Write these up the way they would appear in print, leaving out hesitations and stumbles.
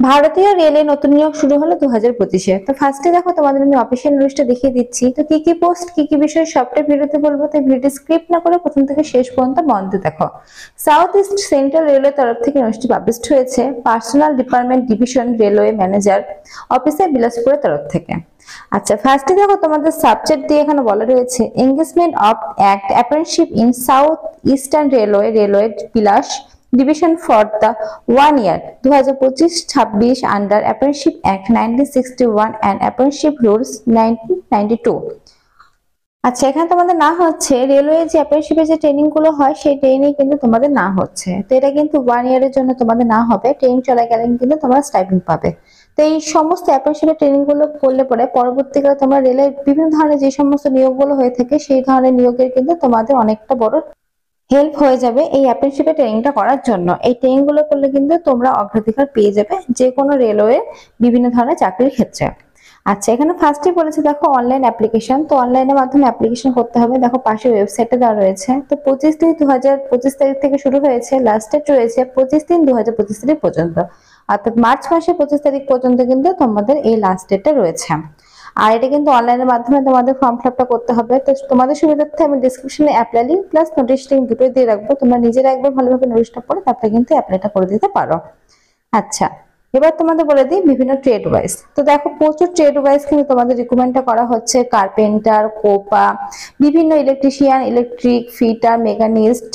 ভারতীয় রেলে নতুন নিয়োগ শুরু হলো 2025-এ। তো ফার্স্টে দেখো তোমাদের আমি অফিসিয়াল নিউজটা দেখিয়ে দিচ্ছি। তো কি কি পোস্ট কি কি বিষয় সবটা ভিডিওতে বলবো, তো ভিডিও স্ক্রিপ্ট না করে প্রথম থেকে শেষ পর্যন্ত মন দিয়ে দেখো। সাউথ ইস্ট সেন্ট্রাল রেলওয়ে তরফ থেকে নোটিশটি পাবলিশড হয়েছে personnel department division railway manager officer বিলাসপুরের তরফ থেকে। আচ্ছা, ফার্স্টে দেখো তোমাদের সাবজেক্ট দিয়ে এখানে বলা রয়েছে engagement of act apprenticeship in south eastern railway railway Vilas division for the 1 year 2025-26 under Apprenticeship Act 1961 and Apprenticeship Rules 1992। আচ্ছা, এখানে তোমাদের না হচ্ছে রেলওয়ে যে অ্যাপ্রেন্টিসশিপের যে ট্রেনিং গুলো হয় সেই ট্রেনিং কিন্তু তোমাদের না হচ্ছে। তো এটা কিন্তু 1 ইয়ারের জন্য তোমাদের না হবে, ট্রেনিং চলাকালীন কিন্তু তোমরা স্টাইপেন্ড পাবে। তো এই সমস্ত অ্যাপ্রেন্টিসশিপের ট্রেনিং গুলো করলে পরে পরবর্তীকালে তোমরা রেলের বিভিন্ন ধরনের যে সমস্ত নিয়োগগুলো হয়ে থাকে সেই ধরনের নিয়োগের কিন্তু তোমাদের অনেকটা বড় হেল্প হয়ে যাবে এই অ্যাপ্রেন্টিসশিপে ট্রেনিংটা করার জন্য। এই ট্রেনিং গুলো করলে কিন্তু তোমরা অগ্রাধিকার পেয়ে যাবে যে কোনো রেলওয়ে বিভিন্ন ধরনের চাকরির ক্ষেত্রে। আচ্ছা, এখানে ফার্স্টে বলেছে দেখো অনলাইন অ্যাপ্লিকেশন। তো অনলাইনের মাধ্যমে অ্যাপ্লিকেশন করতে হবে। দেখো পাশে ওয়েবসাইটে দেওয়া রয়েছে। তো 25/3/2025 তারিখ থেকে শুরু হয়েছে, লাস্ট ডেট রয়েছে 25/3/2025 তারিখ পর্যন্ত, অর্থাৎ মার্চ মাসের 25 তারিখ পর্যন্ত কিন্তু তোমাদের এই লাস্ট ডেটটা রয়েছে। আর এটা কিন্তু অনলাইনের মাধ্যমে তোমাদের ফর্ম ফিলআপটা করতে হবে। তো তোমাদের সুবিধার্থে আমি ডেসক্রিপশনে apply link plus notice link দুটোই দিয়ে রাখবো, তোমরা নিজেরা একবার ভালোভাবে নোটিশটা পড়ে তারপরে কিন্তু অ্যাপ্লাইটা করে দিতে পারো। আচ্ছা, এবার তোমাদের বলে দিই বিভিন্ন ট্রেড ওয়াইজ। তো দেখো প্রচুর ট্রেড ওয়াইজ কিন্তু তোমাদের রিক্রুটমেন্টটা করা হচ্ছে, কার্পেন্টার, কোপা, বিভিন্ন ইলেকট্রিশিয়ান, ইলেকট্রিক ফিটার, মেকানিস্ট,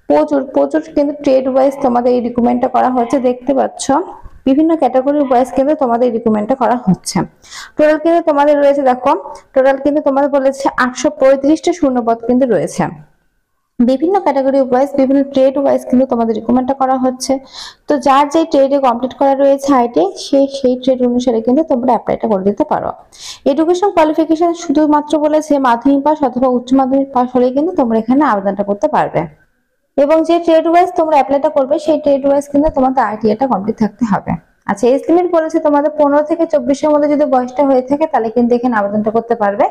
প্রচুর প্রচুর কিন্তু ট্রেড ওয়াইজ তোমাদের এই রিক্রুটমেন্টটা করা হচ্ছে। দেখতে পাচ্ছ বিভিন্ন ক্যাটাগরি ওয়াইজ কিন্তু তোমাদের রিক্রুটমেন্টটা করা হচ্ছে। টোটাল কিন্তু তোমাদের রয়েছে, দেখো টোটাল কিন্তু তোমাদের বলেছে 835টা শূন্যপদ কিন্তু রয়েছে। বিভিন্ন ক্যাটাগরি ওয়াইজ বিভিন্ন ট্রেড ওয়াইজ কিন্তু তোমাদের রিকমেন্ডটা করা হচ্ছে। তো যার যে ট্রেডে কমপ্লিট করা রয়েছে আইটি সেই ট্রেড অনুসারে কিন্তু তোমরা অ্যাপ্লাইটা করে দিতে পারো। এডুকেশন কোয়ালিফিকেশন শুধুমাত্র বলেছে মাধ্যমিক পাস অথবা উচ্চ মাধ্যমিক পাস হলে কিন্তু তোমরা এখানে আবেদনটা করতে পারবে। এবং যে ট্রেড ওয়াইজ তোমরা অ্যাপ্লাইটা করবে সেই ট্রেড ওয়াইজ কিন্তু তোমাদের আইটিআইটা কমপ্লিট থাকতে হবে। আচ্ছা, এজ লিমিট বলেছে তোমাদের 15 থেকে 24-এর মধ্যে যদি বয়সটা হয়ে থাকে তাহলে কিন্তু এখানে আবেদনটা করতে পারবে।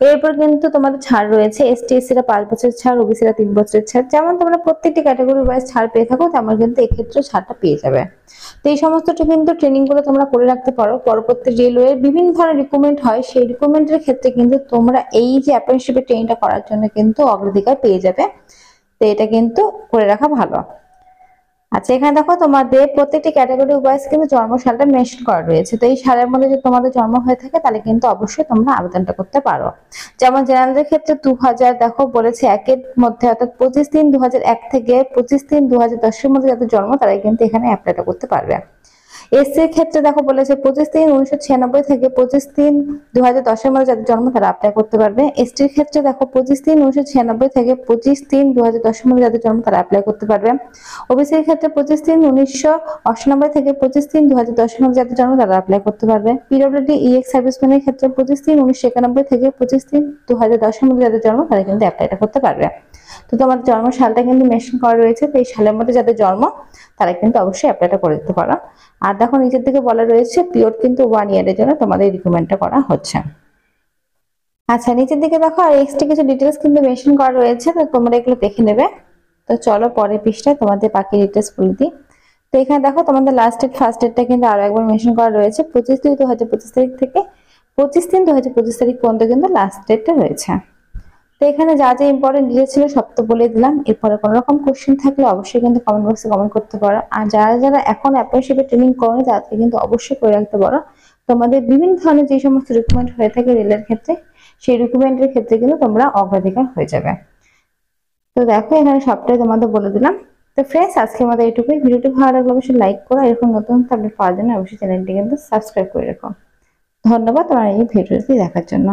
এরপর কিন্তু তোমাদের ছাড় রয়েছে, এসটি এসসিরা 5 বছরের ছাড়, ওবিসিরা 3 বছরের ছাড়। যেমন তোমরা প্রত্যেকটি ক্যাটাগরি ওয়াইজ ছাড় পেয়ে থাকো তেমন কিন্তু এক্ষেত্রে ছাড়টা পেয়ে যাবে। তো এই সমস্তটা কিন্তু ট্রেনিং গুলো তোমরা করে রাখতে পারো। পরবর্তী রেলওয়ে বিভিন্ন ধরনের রিক্রুটমেন্ট হয়, সেই রিক্রুটমেন্টের ক্ষেত্রে কিন্তু তোমরা এই যে অ্যাপ্রেন্টিসশিপের ট্রেনিংটা করার জন্য কিন্তু অগ্রাধিকার পেয়ে যাবে। তো এটা কিন্তু করে রাখা ভালো। আচ্ছা, এখানে দেখো তোমাদের প্রত্যেকটি ক্যাটাগরি ওয়াইজ কিন্তু জন্মসালটা মেনশন করা রয়েছে। তো এই সালের মধ্যে যদি তোমাদের জন্ম হয়ে থাকে তাহলে কিন্তু অবশ্যই তোমরা আবেদনটা করতে পারো। যেমন জেনারেলদের ক্ষেত্রে 2000 দেখো বলেছে একের মধ্যে, অর্থাৎ 25/3/2001 থেকে 25/3/2010 এর মধ্যে যাদের জন্ম তারা কিন্তু এখানে অ্যাপ্লাইটা করতে পারবে। এসসির ক্ষেত্রে দেখো বলেছে 25/3/1996 থেকে 25/3/2010 এর মধ্যে যাদের জন্ম তারা অ্যাপ্লাই করতে পারবে। এসটির ক্ষেত্রে দেখো 25/3/1996 থেকে 25/3/2010 এর মধ্যে যাদের জন্ম তারা অ্যাপ্লাই করতে পারবে। ওবিসির ক্ষেত্রে 25/3/1998 থেকে 25/3/2010 এর মধ্যে যাদের জন্ম তারা অ্যাপ্লাই করতে পারবে। পিডব্লিউডি ইএক্স সার্ভিসম্যানের ক্ষেত্রে 25/3/1991 থেকে 25/3/2010 এর মধ্যে যাদের জন্ম তারা কিন্তু অ্যাপ্লাইটা করতে পারবে। তো তোমাদের জন্ম সালটা কিন্তু মেনশন করা রয়েছে। তো এই সালের মধ্যে যাদের জন্ম তারা কিন্তু অবশ্যই অ্যাপ্লাইটা করে দিতে পারো। আর দেখো নিচের দিকে বলা রয়েছে পিওর কিন্তু 1 ইয়ারের জন্য তোমাদের রিকমেন্ডটা করা হচ্ছে। আচ্ছা, নিচের দিকে দেখো আর এক্সট্রা কিছু ডিটেলস কিন্তু মেনশন করা রয়েছে, তো তোমরা এগুলো দেখে নেবে। তো চলো পরের পৃষ্ঠায় তোমাদের বাকি ডিটেলস বলে দিই। তো এখানে দেখো তোমাদের লাস্ট ডেট ফার্স্ট ডেটটা কিন্তু আরো একবার মেনশন করা রয়েছে 25/2/2025 তারিখ থেকে 25/3/2025 তারিখ পর্যন্ত কিন্তু লাস্ট ডেটটা রয়েছে। তো এখানে যা যা ইম্পর্টেন্ট ডিটেলস ছিল সব তো বলে দিলাম। এরপরে কোনো রকম কোশ্চেন থাকলে অবশ্যই কিন্তু কমেন্ট বক্সে কমেন্ট করতে পারো। আর যারা যারা এখন অ্যাপ্রেন্টিসশিপে ট্রেনিং করোনি তাদেরকে কিন্তু অবশ্যই করে রাখতে পারো। তোমাদের বিভিন্ন ধরনের যে সমস্ত রিক্রুটমেন্ট হয়ে থাকে রেলের ক্ষেত্রে সেই রিক্রুটমেন্টের ক্ষেত্রে কিন্তু তোমরা অগ্রাধিকার হয়ে যাবে। তো দেখো এখানে সবটাই তোমাদের বলে দিলাম। তো ফ্রেন্ডস, আজকে আমাদের এইটুকুই। ভিডিওটি ভালো লাগলে অবশ্যই লাইক করো, এরকম নতুন আপডেট পাওয়ার জন্য অবশ্যই চ্যানেলটি কিন্তু সাবস্ক্রাইব করে রাখো। ধন্যবাদ তোমার এই ভিডিওটি দেখার জন্য।